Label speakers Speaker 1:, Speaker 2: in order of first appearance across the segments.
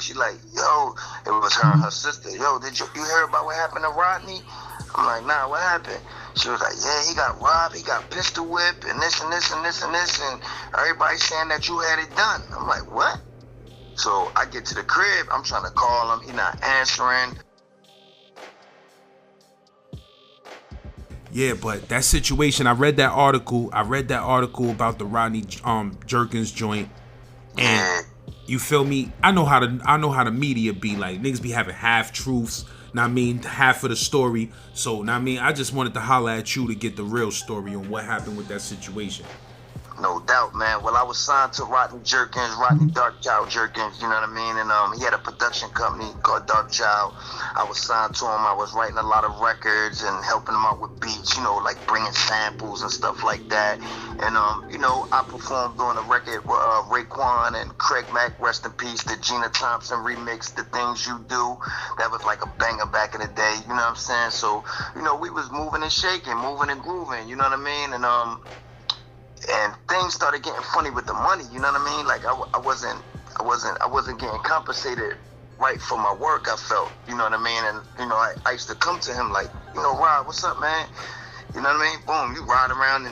Speaker 1: She like, yo, it was her and her sister. Yo, did you hear about what happened to Rodney? I'm like, nah, what happened? She was like, yeah, he got robbed, he got pistol whipped, and this and this and this and this, and everybody's saying that you had it done. I'm like, what? So I get to the crib, I'm trying to call him, he not answering.
Speaker 2: Yeah, but that situation, I read that article about the Rodney Jerkins joint, and you feel me? I know how the media be like. Niggas be having half truths. Know what I mean, half of the story. So, know what I mean, I just wanted to holler at you to get the real story on what happened with that situation.
Speaker 1: No doubt, man. Well, I was signed to Rodney Jerkins, Rodney Darkchild Jerkins, you know what I mean? And he had a production company called Darkchild. I was signed to him. I was writing a lot of records and helping him out with beats, you know, like bringing samples and stuff like that. And, you know, I performed on a record with Raekwon and Craig Mack, rest in peace, the Gina Thompson remix, The Things You Do. That was like a banger back in the day, you know what I'm saying? So, you know, we was moving and shaking, moving and grooving, you know what I mean? And things started getting funny with the money, you know what I mean? Like I wasn't getting compensated right for my work, I felt, you know what I mean? And, you know, I used to come to him like, you know, Rod, what's up, man? You know what I mean? Boom, you ride around in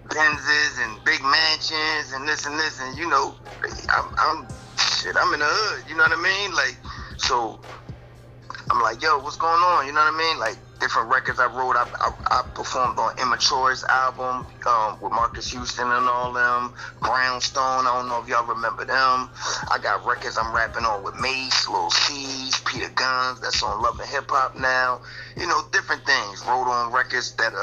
Speaker 1: Benzes and big mansions and this, and you know, I'm in the hood, you know what I mean? Like, so I'm like, yo, what's going on? You know what I mean? Like, different records I wrote. I performed on Immature's album with Marcus Houston and all them. Brownstone, I don't know if y'all remember them. I got records I'm rapping on with Mace, Lil C's, Peter Guns, that's on Love and Hip Hop now. You know, different things. Wrote on records that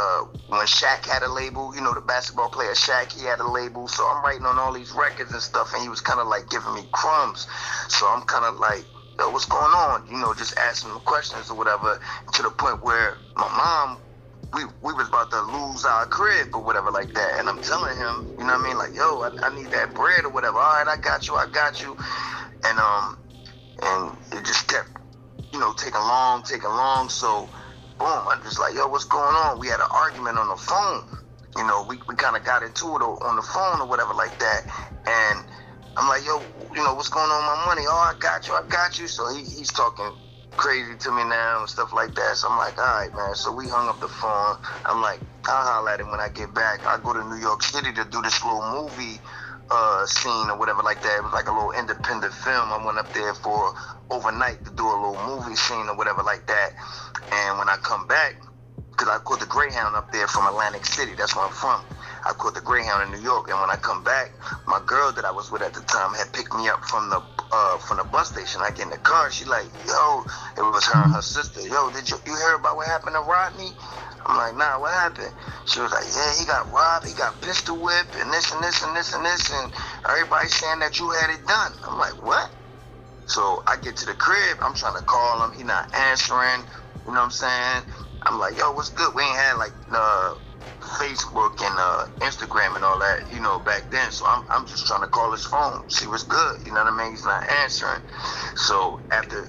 Speaker 1: when Shaq had a label, you know, the basketball player Shaq, he had a label. So I'm writing on all these records and stuff, and he was kind of like giving me crumbs. So I'm kind of like, yo, what's going on? You know, just asking him questions or whatever, to the point where my mom, we was about to lose our crib or whatever like that. And I'm telling him, you know what I mean? Like, yo, I need that bread or whatever. All right, I got you. And it just kept, you know, taking long. So, boom, I'm just like, yo, what's going on? We had an argument on the phone. You know, we kind of got into it on the phone or whatever like that. And I'm like, yo, you know, what's going on with my money? Oh, I got you. So he's talking crazy to me now and stuff like that. So I'm like, all right, man. So we hung up the phone. I'm like, I'll holler at him when I get back. I go to New York City to do this little movie scene or whatever like that. It was like a little independent film. I went up there for overnight to do a little movie scene or whatever like that. And when I come back, because I caught the Greyhound up there from Atlantic City, that's where I'm from. I caught the Greyhound in New York, and when I come back, my girl that I was with at the time had picked me up from the bus station. I get in the car, she like, yo, it was her and her sister. Yo, did you hear about what happened to Rodney? I'm like, nah, what happened? She was like, yeah, he got robbed, he got pistol whipped, and this and this and this and this, and everybody's saying that you had it done. I'm like, what? So I get to the crib, I'm trying to call him, he not answering, you know what I'm saying? I'm like, yo, what's good? We ain't had like Facebook and Instagram and all that, you know, back then. So I'm just trying to call his phone, see what's good. You know what I mean? He's not answering. So after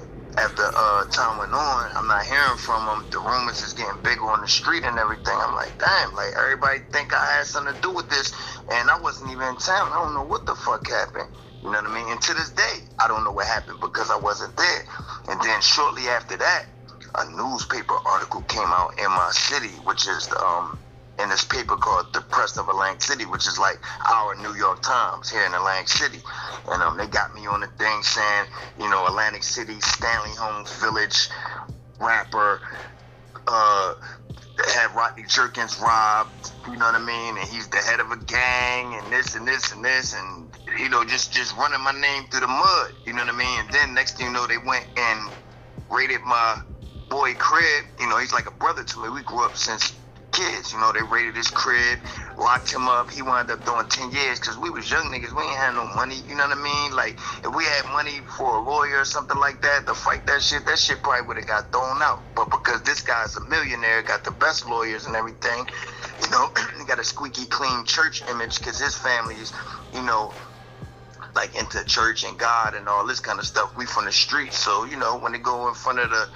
Speaker 1: time went on, I'm not hearing from him. The rumors is getting bigger on the street and everything. I'm like, damn, like everybody think I had something to do with this, and I wasn't even in town. I don't know what the fuck happened. You know what I mean? And to this day, I don't know what happened because I wasn't there. And then shortly after that, a newspaper article came out in my city, which is in this paper called The Press of Atlantic City, which is like our New York Times here in Atlantic City. And they got me on the thing saying, you know, Atlantic City, Stanley Holmes Village rapper had Rodney Jerkins robbed, you know what I mean? And he's the head of a gang and this and this and this, and, you know, just running my name through the mud, you know what I mean? And then next thing you know, they went and raided my boy crib. You know, he's like a brother to me. We grew up since kids. You know, they raided his crib, locked him up. He wound up doing 10 years because we was young niggas. We ain't had no money. You know what I mean? Like, if we had money for a lawyer or something like that to fight that shit probably would have got thrown out. But because this guy's a millionaire, got the best lawyers and everything, you know, he got a squeaky clean church image because his family is, you know, like into church and God and all this kind of stuff. We from the streets. So, you know, when they go in front of the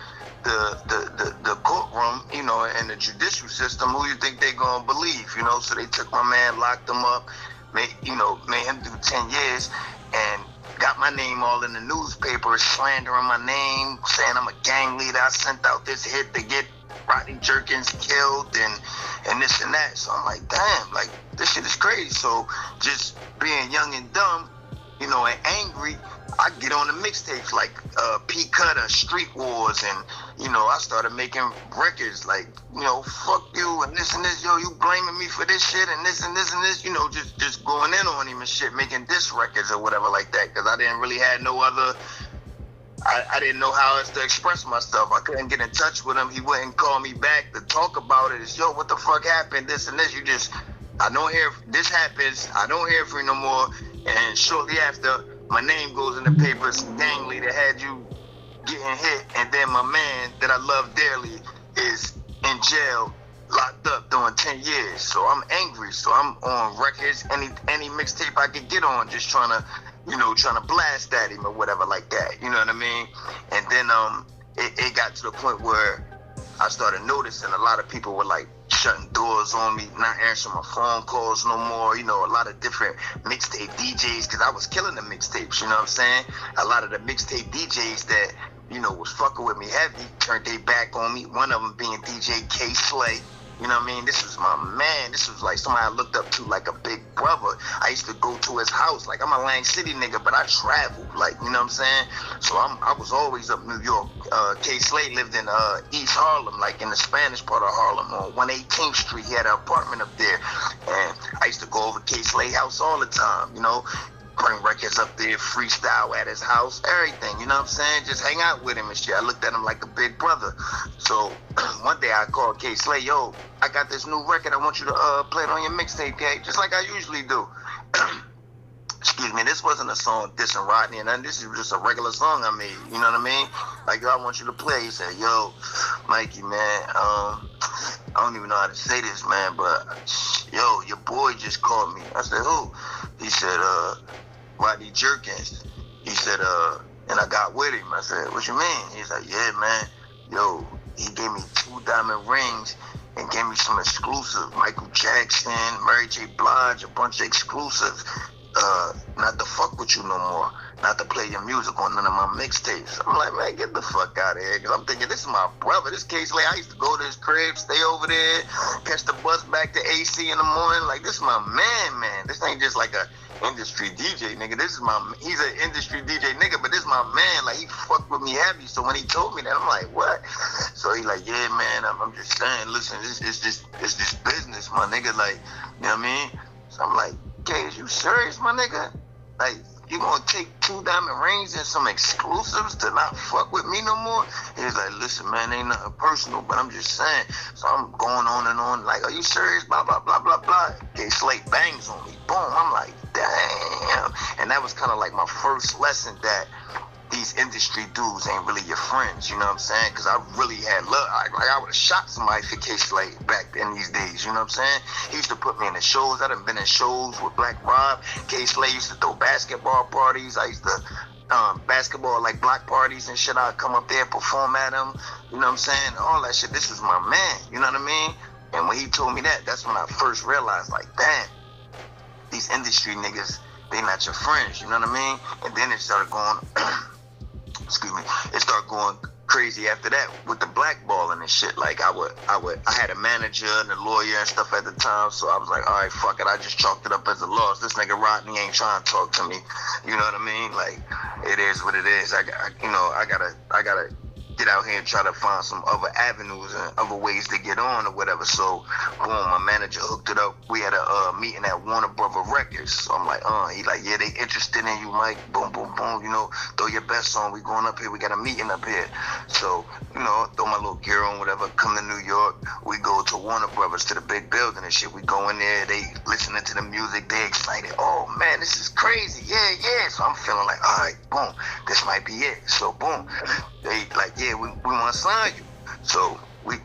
Speaker 1: courtroom, you know, and the judicial system, who you think they gonna believe, you know? So they took my man, locked him up, made him do 10 years, and got my name all in the newspaper, slandering my name, saying I'm a gang leader. I sent out this hit to get Rodney Jerkins killed and this and that. So I'm like, damn, like this shit is crazy. So just being young and dumb, you know, and angry, I get on the mixtapes like P Cutter, Street Wars, and you know, I started making records like, you know, fuck you and this, yo, you blaming me for this shit and this and this and this, you know, just going in on him and shit, making diss records or whatever like that, because I didn't really have no other. I didn't know how else to express myself. I couldn't get in touch with him. He wouldn't call me back to talk about it. It's, yo, what the fuck happened? This and this. You just, I don't hear, this happens. I don't hear from you no more. And shortly after, my name goes in the papers. Gang leader had you getting hit. And then my man that I love dearly is in jail, locked up doing 10 years. So I'm angry. So I'm on records, any mixtape I could get on, just trying to blast at him or whatever like that. You know what I mean? And then it got to the point where I started noticing a lot of people were like shutting doors on me, not answering my phone calls no more. You know, a lot of different mixtape DJs, because I was killing the mixtapes, you know what I'm saying? A lot of the mixtape DJs that, you know, was fucking with me heavy turned their back on me. One of them being DJ K Slay. You know what I mean? This was my man. This was like somebody I looked up to like a big brother. I used to go to his house. Like, I'm a Lang City nigga, but I traveled. Like, you know what I'm saying? So I was always up New York. K Slade lived in East Harlem, like in the Spanish part of Harlem on 118th Street. He had an apartment up there. And I used to go over K Slade's house all the time, you know? Bring records up there, freestyle at his house, everything, you know what I'm saying? Just hang out with him and shit. I looked at him like a big brother. So one day I called K Slay, yo, I got this new record. I want you to play it on your mixtape, K, just like I usually do. Excuse me, this wasn't a song dissing Rodney, and this is just a regular song I made, you know what I mean? Like, yo, I want you to play. He said, yo, Mikey, man, I don't even know how to say this, man, but, yo, your boy just called me. I said, who? He said, Rodney Jerkins. He said, and I got with him. I said, what you mean? He's like, yeah, man, yo, he gave me 2 diamond rings and gave me some exclusive, Michael Jackson, Mary J. Blige, a bunch of exclusives. Not to fuck with you no more, not to play your music on none of my mixtapes. I'm like, man, get the fuck out of here, because I'm thinking, this is my brother. This case, like, I used to go to his crib, stay over there, catch the bus back to AC in the morning. Like, this is my man. This ain't just like a industry DJ nigga. He's an industry DJ nigga, but this is my man. Like, he fucked with me heavy. So when he told me that, I'm like, what? So he like, yeah, man, I'm just saying, listen, it's just business, my nigga. Like, you know what I mean? So I'm like, okay, is you serious, my nigga? Like, you gonna take 2 diamond rings and some exclusives to not fuck with me no more? He's like, listen, man, ain't nothing personal, but I'm just saying. So I'm going on and on, like, are you serious? Blah, blah, blah, blah, blah. K Slate bangs on me. Boom. I'm like, damn. And that was kind of like my first lesson that these industry dudes ain't really your friends, you know what I'm saying? Because I really had love. I would have shot somebody for K Slade back in these days, you know what I'm saying? He used to put me in the shows. I done been in shows with Black Rob. K Slade used to throw basketball parties. I used to basketball, like, block parties and shit. I'd come up there, perform at them, you know what I'm saying? All that shit. This is my man, you know what I mean? And when he told me that, that's when I first realized, like, damn, these industry niggas, they not your friends, you know what I mean? And then it started going... excuse me, it started going crazy after that with the blackballing and shit. Like, I had a manager and a lawyer and stuff at the time, so I was like, all right, fuck it, I just chalked it up as a loss. This nigga Rodney ain't trying to talk to me, you know what I mean? Like, it is what it is. I gotta get out here and try to find some other avenues and other ways to get on or whatever. So, boom, my manager hooked it up. We had a meeting at Warner Brother Records. So I'm like, he like, yeah, they interested in you, Mike. Boom, boom, boom. You know, throw your best on. We going up here. We got a meeting up here. So, you know, throw my little gear on, whatever. Come to New York. We go to Warner Brothers, to the big building and shit. We go in there. They listening to the music. They excited. Oh, man, this is crazy. Yeah. So I'm feeling like, all right, boom, this might be it. So, boom. They like, yeah, we want to sign you. So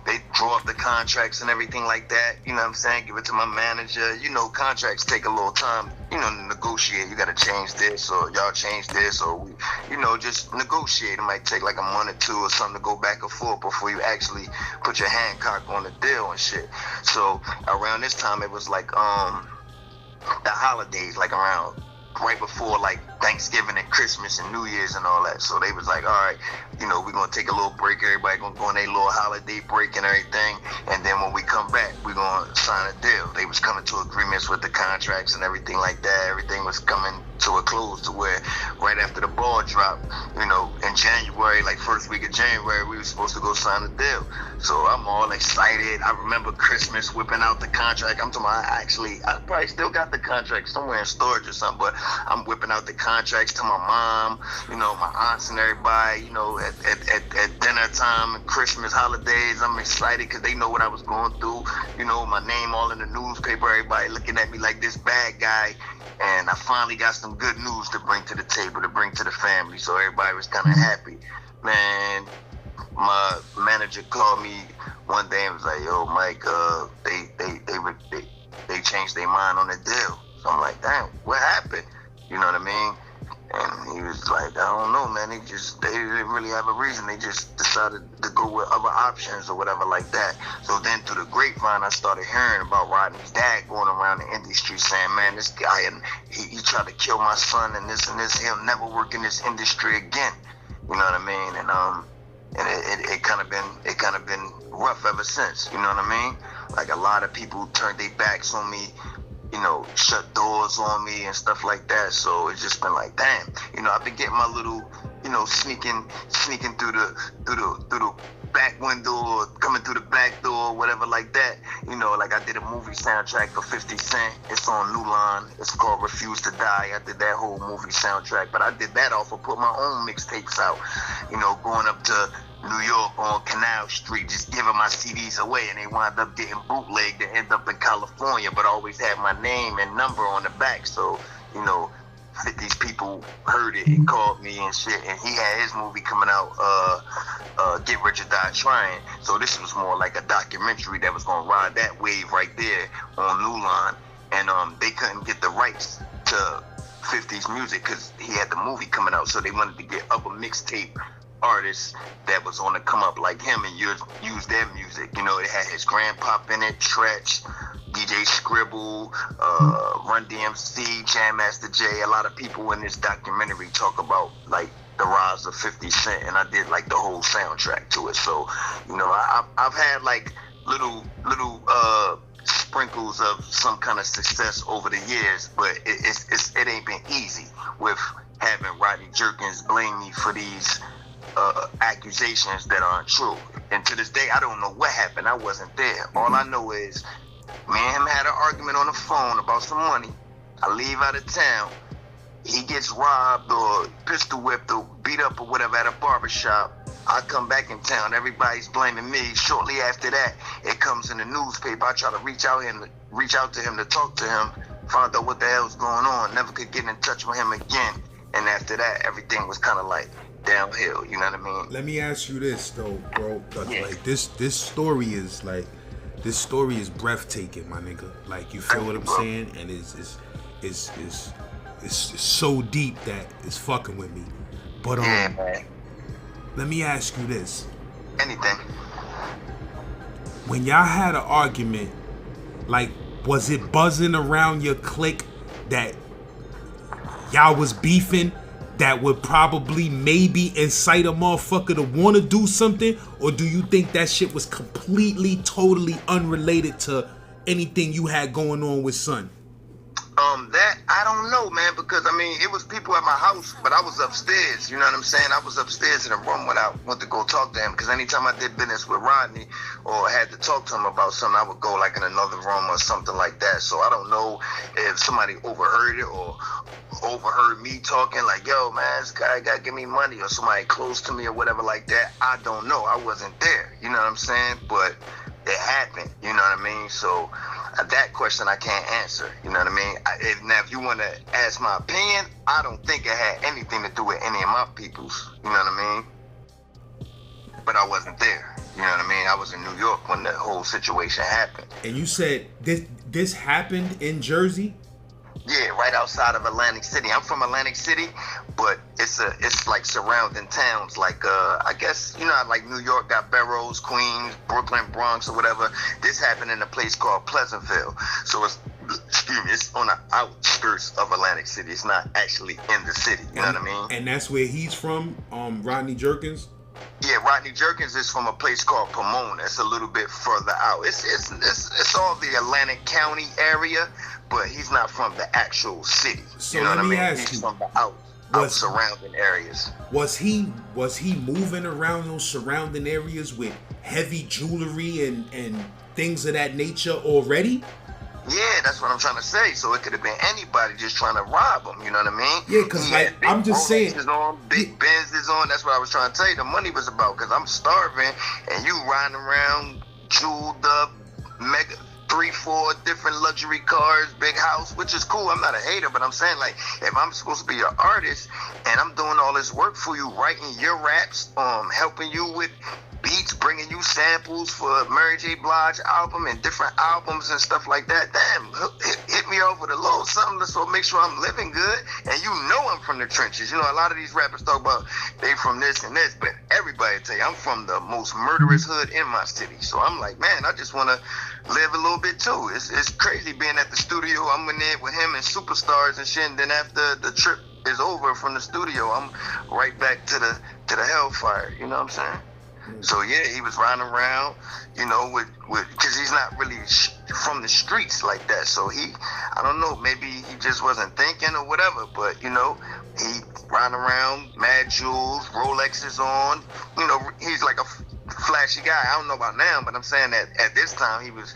Speaker 1: they draw up the contracts and everything like that. You know what I'm saying? Give it to my manager. You know, contracts take a little time, you know, to negotiate. You got to change this, or y'all change this, or we, you know, just negotiate. It might take like a month or 2 or something to go back and forth before you actually put your Hancock on the deal and shit. So around this time, it was like the holidays, like around right before like Thanksgiving and Christmas and New Year's and all that. So they was like, all right, you know, we're gonna take a little break. Everybody gonna go on their little holiday break and everything. And then when we come back, we're gonna sign a deal. They was coming to agreements with the contracts and everything like that. Everything was coming to a close to where right after the ball dropped, you know, in January, like first week of January, we were supposed to go sign a deal. So I'm all excited. I remember Christmas whipping out the contract. I'm talking about, I probably still got the contract somewhere in storage or something, but I'm whipping out the contracts to my mom, you know, my aunts and everybody, you know, at dinner time and Christmas holidays. I'm excited because they know what I was going through. You know, my name all in the newspaper, everybody looking at me like this bad guy. And I finally got some good news to bring to the table, to bring to the family. So everybody was kind of happy. Man, my manager called me one day and was like, yo, Mike, they changed their mind on the deal. So I'm like, damn, what happened? You know what I mean? And he was like, I don't know, man. They didn't really have a reason. They just decided to go with other options or whatever like that. So then through the grapevine, I started hearing about Rodney's dad going around the industry saying, man, this guy, and he tried to kill my son and this. He'll never work in this industry again. You know what I mean? And it kind of been rough ever since. You know what I mean? Like a lot of people turned their backs on me, you know, shut doors on me and stuff like that. So it's just been like, damn, you know, I've been getting my little, you know, sneaking through the back window or coming through the back door, whatever like that. You know, like I did a movie soundtrack for 50 Cent. It's on New Line. It's called Refuse to Die. I did that whole movie soundtrack, but I did that off of put my own mixtapes out, you know, going up to New York on Canal Street, just giving my CDs away, and they wound up getting bootlegged and end up in California, but I always had my name and number on the back. So, you know, 50's people heard it and called me and shit, and he had his movie coming out, Get Rich or Die Trying. So this was more like a documentary that was gonna ride that wave right there on New Line, and they couldn't get the rights to 50's music because he had the movie coming out, so they wanted to get other mixtape artists that was on the come up like him and use their music. You know, it had his grandpop in it, Tretch, DJ Scribble, Run DMC, Jam Master Jay. A lot of people in this documentary talk about like the rise of 50 Cent, and I did like the whole soundtrack to it. So, you know, I've had like little sprinkles of some kind of success over the years, but it ain't been easy with having Rodney Jerkins blame me for these accusations that aren't true. And to this day, I don't know what happened. I wasn't there. All I know is me and him had an argument on the phone about some money. I leave out of town. He gets robbed or pistol whipped or beat up or whatever at a barbershop. I come back in town. Everybody's blaming me. Shortly after that, it comes in the newspaper. I try to reach out to him to talk to him, find out what the hell's going on. Never could get in touch with him again. And after that, everything was kind of like downhill. You know what I mean?
Speaker 2: Let me ask you this though, bro. Like this story is breathtaking, my nigga. Like, you feel what I'm saying? And it's so deep that it's fucking with me. But
Speaker 1: man.
Speaker 2: Let me ask you this.
Speaker 1: Anything.
Speaker 2: When y'all had an argument, like, was it buzzing around your clique that y'all was beefing that would probably maybe incite a motherfucker to want to do something? Or do you think that shit was completely, totally unrelated to anything you had going on with Son?
Speaker 1: That I don't know, man, because I mean, it was people at my house, but I was upstairs. You know what I'm saying? I was upstairs in a room when I went to go talk to him. Because anytime I did business with Rodney or had to talk to him about something, I would go like in another room or something like that. So I don't know if somebody overheard it or overheard me talking like, "Yo, man, this guy gotta give me money," or somebody close to me or whatever like that. I don't know. I wasn't there. You know what I'm saying? But it happened. You know what I mean? So that question I can't answer. You know what I mean? If you want to ask my opinion, I don't think it had anything to do with any of my peoples. You know what I mean? But I wasn't there. You know what I mean? I was in New York when the whole situation happened.
Speaker 2: And you said this happened in Jersey?
Speaker 1: Yeah, right outside of Atlantic City. I'm from Atlantic City, but it's like surrounding towns. Like I guess you know, like New York got Barrows, Queens, Brooklyn, Bronx, or whatever. This happened in a place called Pleasantville. So it's excuse me, it's on the outskirts of Atlantic City. It's not actually in the city. You know what I mean?
Speaker 2: And that's where he's from, Rodney Jerkins?
Speaker 1: Yeah, Rodney Jerkins is from a place called Pomona. It's a little bit further out. It's all the Atlantic County area, but he's not from the actual city.
Speaker 2: So
Speaker 1: you know
Speaker 2: let
Speaker 1: what I
Speaker 2: me
Speaker 1: mean?
Speaker 2: ask
Speaker 1: He's
Speaker 2: you,
Speaker 1: from the out surrounding areas.
Speaker 2: Was he moving around those surrounding areas with heavy jewelry and things of that nature already?
Speaker 1: Yeah, that's what I'm trying to say. So it could have been anybody just trying to rob him. You know what I mean?
Speaker 2: Yeah, because like I'm just saying,
Speaker 1: big Benz is on. That's what I was trying to tell you. The money was about because I'm starving and you riding around jeweled up, mega 3-4 different luxury cars, big house, which is cool. I'm not a hater, but I'm saying like if I'm supposed to be an artist and I'm doing all this work for you, writing your raps, helping you with beats, bringing you samples for Mary J. Blige album and different albums and stuff like that. Damn, hit me over the little something so make sure I'm living good. And you know I'm from the trenches. You know, a lot of these rappers talk about they from this and this, but everybody tell you I'm from the most murderous hood in my city. So I'm like, man, I just want to live a little bit too. It's crazy being at the studio. I'm in there with him and superstars and shit. And then after the trip is over from the studio, I'm right back to the hellfire. You know what I'm saying? So yeah, he was riding around, you know, with because he's not really from the streets like that. So I don't know, maybe he just wasn't thinking or whatever. But you know, he riding around, mad jewels, Rolexes on. You know, he's like a flashy guy. I don't know about now, but I'm saying that at this time he was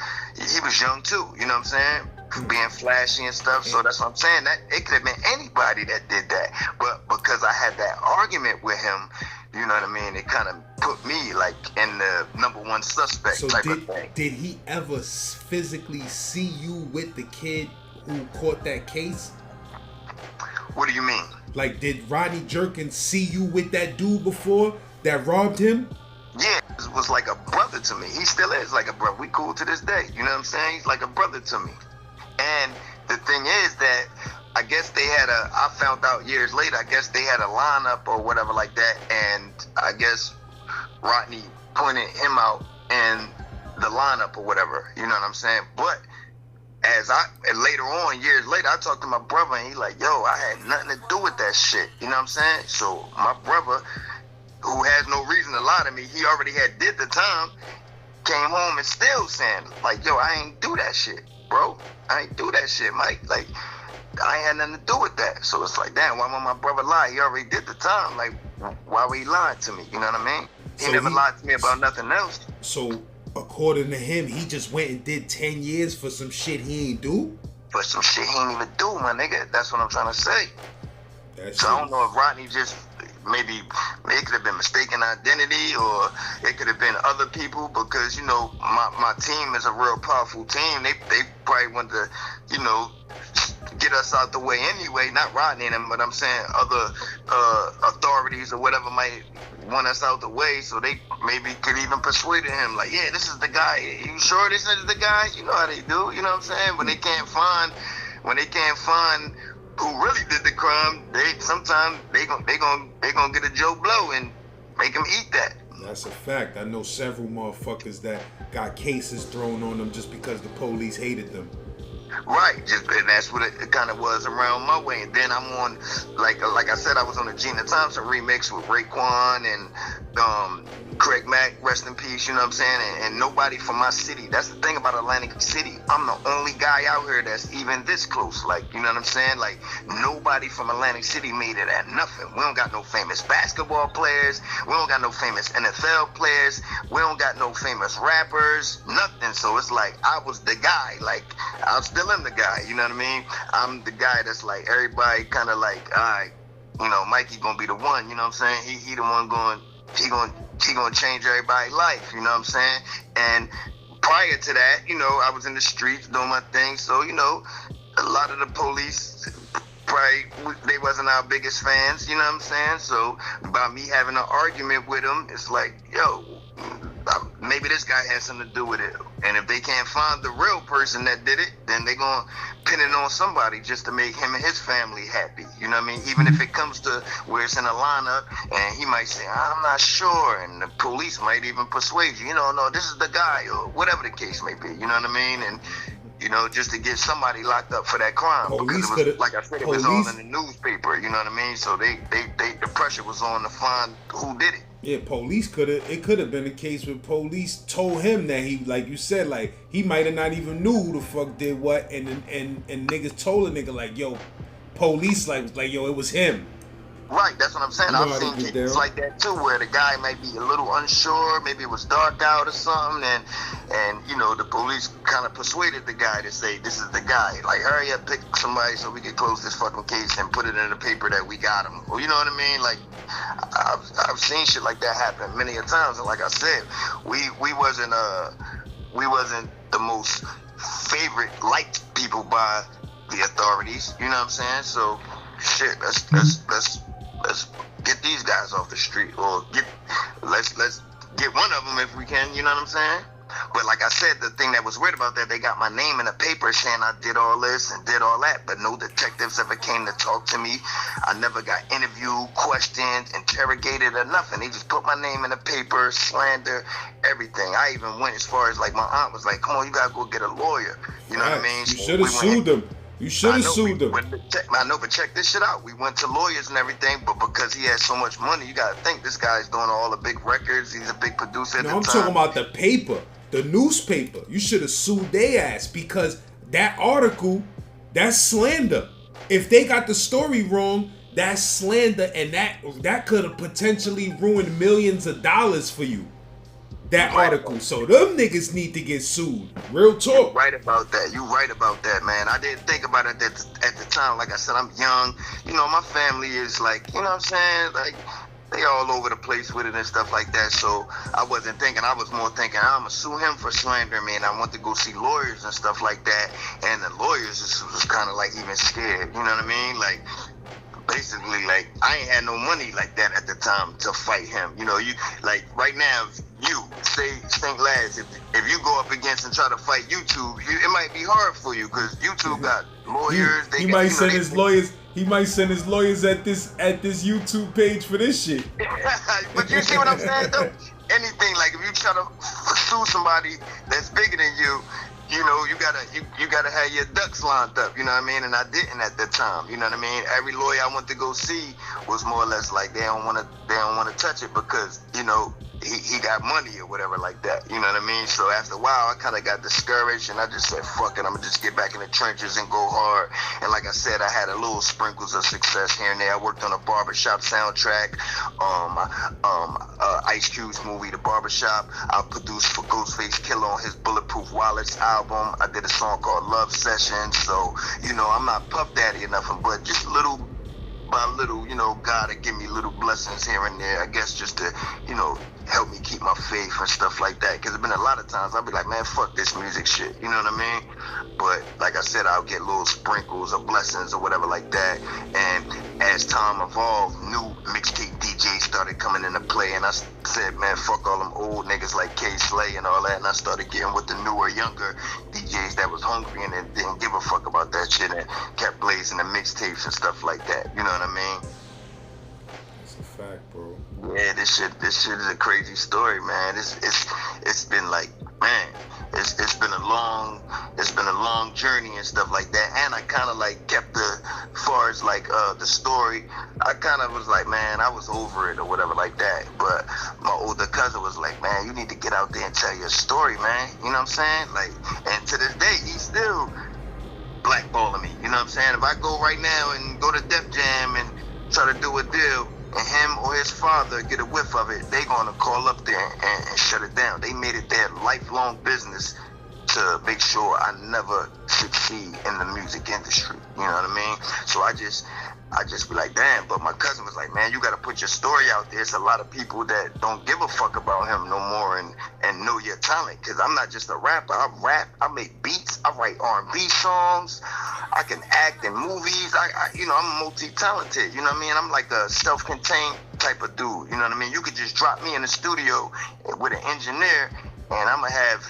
Speaker 1: young too. You know what I'm saying? Being flashy and stuff. So that's what I'm saying. That it could have been anybody that did that. But because I had that argument with him, you know what I mean? It kind of put me like in the number one suspect type of thing.
Speaker 2: Did he ever physically see you with the kid who caught that case?
Speaker 1: What do you mean?
Speaker 2: Like, did Rodney Jerkins see you with that dude before that robbed him?
Speaker 1: Yeah, it was like a brother to me. He still is like a brother. We cool to this day. You know what I'm saying? He's like a brother to me. And the thing is that I guess they had I found out years later, I guess they had a lineup or whatever like that, and I guess Rodney pointed him out in the lineup or whatever, you know what I'm saying? But later on, years later, I talked to my brother and he like, yo, I had nothing to do with that shit, you know what I'm saying? So my brother, who has no reason to lie to me, he already had did the time, came home and still saying, like, yo, I ain't do that shit, bro. I ain't do that shit, Mike. Like, I ain't had nothing to do with that. So it's like, damn, why would my brother lie? He already did the time. Like, why would he lie to me? You know what I mean? He never lied to me about nothing else.
Speaker 2: So, according to him, he just went and did 10 years for some shit he ain't do?
Speaker 1: For some shit he ain't even do, my nigga. That's what I'm trying to say. So I don't know if Rodney just maybe it could have been mistaken identity or it could have been other people because, you know, my team is a real powerful team. They probably wanted to, you know, get us out the way anyway, not Rodney and him, but I'm saying other authorities or whatever might want us out the way, so they maybe could even persuade him, like, yeah, this is the guy. You sure this is the guy? You know how they do, you know what I'm saying? When they can't find who really did the crime, sometimes they gonna get a Joe Blow and make him eat that.
Speaker 2: That's a fact. I know several motherfuckers that got cases thrown on them just because the police hated them.
Speaker 1: Right, and that's what it kind of was around my way. And then I'm on, like I said, I was on the Gina Thompson remix with Raekwon and Craig Mack, rest in peace, you know what I'm saying? And nobody from my city. That's the thing about Atlantic City. I'm the only guy out here that's even this close. Like, you know what I'm saying? Like, nobody from Atlantic City made it at nothing. We don't got no famous basketball players. We don't got no famous NFL players. We don't got no famous rappers. Nothing. So it's like, I was the guy. Like, I still am the guy. You know what I mean? I'm the guy that's like, everybody kind of like, all right, you know, Mikey gonna be the one. You know what I'm saying? He the one going. He gonna change everybody's life, you know what I'm saying? And prior to that, you know, I was in the streets doing my thing, so, you know, a lot of the police probably, they wasn't our biggest fans, you know what I'm saying? So by me having an argument with them, it's like, yo, maybe this guy has something to do with it. And if they can't find the real person that did it, then they're going to pin it on somebody just to make him and his family happy. You know what I mean? Even if it comes to where it's in a lineup and he might say, I'm not sure. And the police might even persuade you, you know, no, this is the guy or whatever the case may be. You know what I mean? And You know, just to get somebody locked up for that crime.
Speaker 2: Police
Speaker 1: because it was, like I said, it was all in the newspaper. You know what I mean? So the pressure was on to find who did it.
Speaker 2: Yeah, it could have been a case where police told him that he, like you said, like he might have not even knew who the fuck did what, and niggas told a nigga like, yo, police like yo, it was him.
Speaker 1: Right, that's what I'm saying. I've seen cases like that too, where the guy might be a little unsure, maybe it was dark out or something, and you know, the police kind of persuaded the guy to say, this is the guy. Like, hurry up, pick somebody so we can close this fucking case and put it in the paper that we got him. Or, you know what I mean? Like, I've seen shit like that happen many a times, and like I said, we wasn't the most favorite liked people by the authorities. You know what I'm saying? So, shit, let's get these guys off the street, or let's get one of them if we can. You know what I'm saying? But like I said, the thing that was weird about that, they got my name in the paper saying I did all this and did all that, but no detectives ever came to talk to me. I never got interviewed, questioned, interrogated, or nothing. They just put my name in the paper, slander, everything. I even went as far as, like, my aunt was like, come on, you gotta go get a lawyer. You know what I mean?
Speaker 2: You should have sued them. You should have sued them.
Speaker 1: I know, but check this shit out. We went to lawyers and everything, but because he had so much money, you gotta think this guy's doing all the big records. He's a big producer.
Speaker 2: No, I'm talking about the paper, the newspaper. You should have sued their ass, because that article, that's slander. If they got the story wrong, that's slander, and that could have potentially ruined millions of dollars for you. That article. So them niggas need to get sued. Real talk.
Speaker 1: You're right about that. You right about that, man. I didn't think about it at the time. Like I said, I'm young. You know, my family is like, you know what I'm saying? Like, they all over the place with it and stuff like that. So I wasn't thinking. I was more thinking, I'm going to sue him for slandering me. And I went to go see lawyers and stuff like that. And the lawyers was kind of like even scared. You know what I mean? Like, basically, like, I ain't had no money like that at the time to fight him. You know, you, like, right now, you say St. Lads, if you go up against and try to fight YouTube, it might be hard for you, because YouTube got lawyers.
Speaker 2: He might send his lawyers. He might send his lawyers at this YouTube page for this shit.
Speaker 1: But you see what I'm saying, though? Anything, like, if you try to sue somebody that's bigger than you, you know, you gotta have your ducks lined up, you know what I mean? And I didn't at the time, you know what I mean? Every lawyer I went to go see was more or less like, they don't wanna touch it because, you know, he got money or whatever like that, you know what I mean? So after a while, I kind of got discouraged, and I just said, fuck it, I'm gonna just get back in the trenches and go hard. And like I said, I had a little sprinkles of success here and there. I worked on a barbershop soundtrack, Ice Cube's movie, The Barbershop. I produced for Ghostface Killer on his Bulletproof Wallets album. I did a song called Love Session. So, you know, I'm not Puff Daddy or nothing, but just little by little, you know, God will give me little blessings here and there, I guess, just to, you know, help me keep my faith and stuff like that. Because there's been a lot of times I'll be like, man, fuck this music shit, you know what I mean? But like I said, I'll get little sprinkles of blessings or whatever like that. And as time evolved, new mixtape DJs started coming into play, and I said, man, fuck all them old niggas like K Slay and all that. And I started getting with the newer, younger DJs that was hungry and didn't give a fuck about that shit, and kept blazing the mixtapes and stuff like that, you know what I mean?
Speaker 2: That's a fact, bro.
Speaker 1: Yeah, this shit is a crazy story, man. It's been like, man, it's been a long journey and stuff like that. And I kind of like kept as far as like the story, I kind of was like, man, I was over it or whatever like that. But my older cousin was like, man, you need to get out there and tell your story, man. You know what I'm saying? Like, and to this day, he's still blackballing me. You know what I'm saying? If I go right now and go to Def Jam and try to do a deal, and him or his father get a whiff of it, they gonna call up there and shut it down. They made it their lifelong business to make sure I never succeed in the music industry. You know what I mean? So I just be like, damn. But my cousin was like, man, you gotta put your story out there. It's a lot of people that don't give a fuck about him no more and know your talent. Cause I'm not just a rapper. I rap, I make beats, I write R&B songs, I can act in movies. I you know, I'm multi-talented. You know what I mean? I'm like a self-contained type of dude. You know what I mean? You could just drop me in the studio with an engineer, and I'm gonna have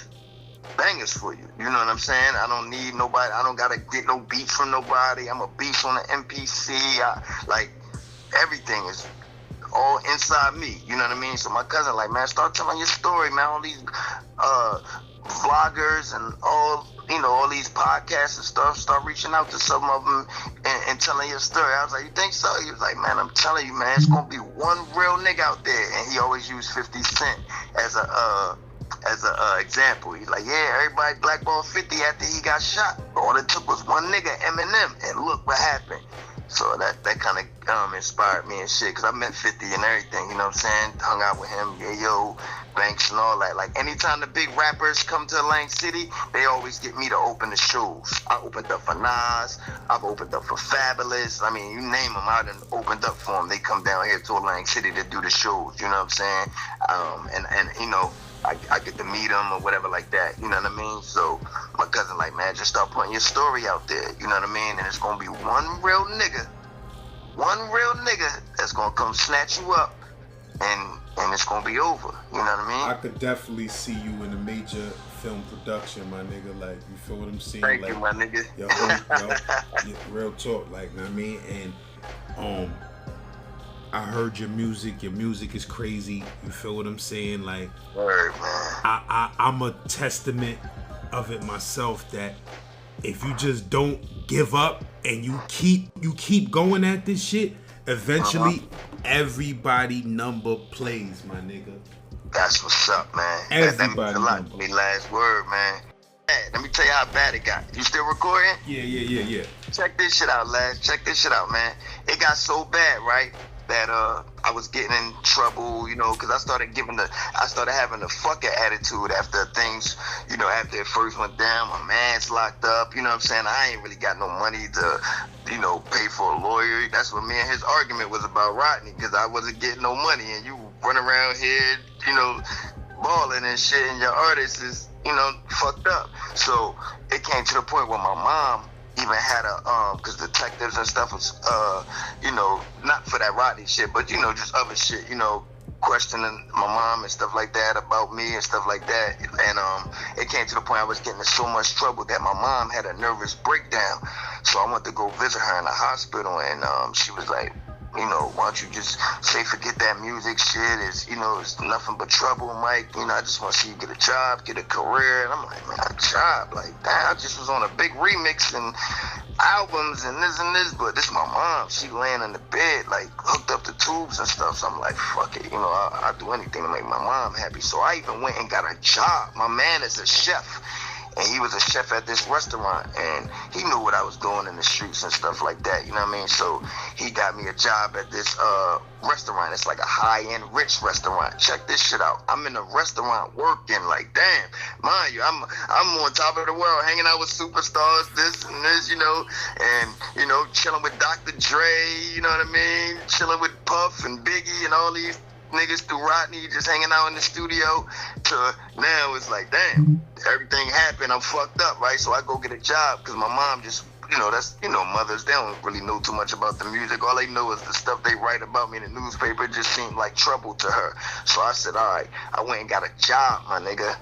Speaker 1: bangers for you. You know what I'm saying? I don't need nobody. I don't gotta get no beats from nobody. I'm a beast on the MPC. Like, everything is all inside me. You know what I mean? So my cousin like, man, start telling your story, man. All these vloggers and all these podcasts and stuff, start reaching out to some of them and telling your story. I was like, you think so? He was like, man, I'm telling you, man, it's gonna be one real nigga out there. And he always used 50 Cent as a example. He's like, yeah, everybody blackballed 50 after he got shot. All it took was one nigga, Eminem, and look what happened. So that kind of inspired me and shit, because I met 50 and everything, you know what I'm saying? Hung out with him, Yayo, Banks and all that. Like, anytime the big rappers come to Atlantic City, they always get me to open the shows. I opened up for Nas, I've opened up for Fabulous. I mean, you name them, I done opened up for them. They come down here to Atlantic City to do the shows, you know what I'm saying? And you know, I get to meet them or whatever like that, you know what I mean? So my cousin like, man, just start putting your story out there, you know what I mean? And it's gonna be one real nigga that's gonna come snatch you up, and it's gonna be over, you know what I mean?
Speaker 2: I could definitely see you in a major film production, my nigga. Like, you feel what I'm saying?
Speaker 1: Thank
Speaker 2: like,
Speaker 1: you, my nigga.
Speaker 2: Yo, real talk, like, you know what I mean? And I heard your music is crazy. You feel what I'm saying? Like,
Speaker 1: word, man.
Speaker 2: I'm a testament of it myself, that if you just don't give up and you keep going at this shit, eventually everybody number plays, my nigga.
Speaker 1: That's what's up, man.
Speaker 2: Everybody
Speaker 1: that means a lot to me. Last word, man. Hey, let me tell you how bad it got. You still recording?
Speaker 2: Yeah.
Speaker 1: Check this shit out, lads. Check this shit out, man. It got so bad, right, that I was getting in trouble, you know, because I started having a fucker attitude after things, you know, after it first went down. My man's locked up, you know what I'm saying? I ain't really got no money to, you know, pay for a lawyer. That's what me and his argument was about, Rodney, because I wasn't getting no money, and you run around here, you know, balling and shit, and your artist is, you know, fucked up. So it came to the point where my mom even had because detectives and stuff was, you know, not for that Rodney shit, but, you know, just other shit, you know, questioning my mom and stuff like that about me and stuff like that. And it came to the point I was getting in so much trouble that my mom had a nervous breakdown. So I went to go visit her in the hospital, and she was like, you know, why don't you just say forget that music shit? It's, you know, it's nothing but trouble, Mike. You know, I just want to see you get a job, get a career. And I'm like, man, a job? Like, damn, I just was on a big remix and albums and this, but this my mom. She laying in the bed, like, hooked up to tubes and stuff. So I'm like, fuck it. You know, I'll do anything to make my mom happy. So I even went and got a job. My man is a chef. And he was a chef at this restaurant, and he knew what I was doing in the streets and stuff like that, you know what I mean? So he got me a job at this restaurant. It's like a high-end rich restaurant. Check this shit out. I'm in a restaurant working, like, damn, mind you, I'm on top of the world, hanging out with superstars, this and this, you know, and, you know, chilling with Dr. Dre, you know what I mean? Chilling with Puff and Biggie and all these niggas through Rodney, just hanging out in the studio, to now it's like, damn, everything happened, I'm fucked up, right? So I go get a job, because my mom just, you know, that's, you know, mothers, they don't really know too much about the music. All they know is the stuff they write about me in the newspaper. It just seemed like trouble to her. So I said, all right, I went and got a job, my nigga,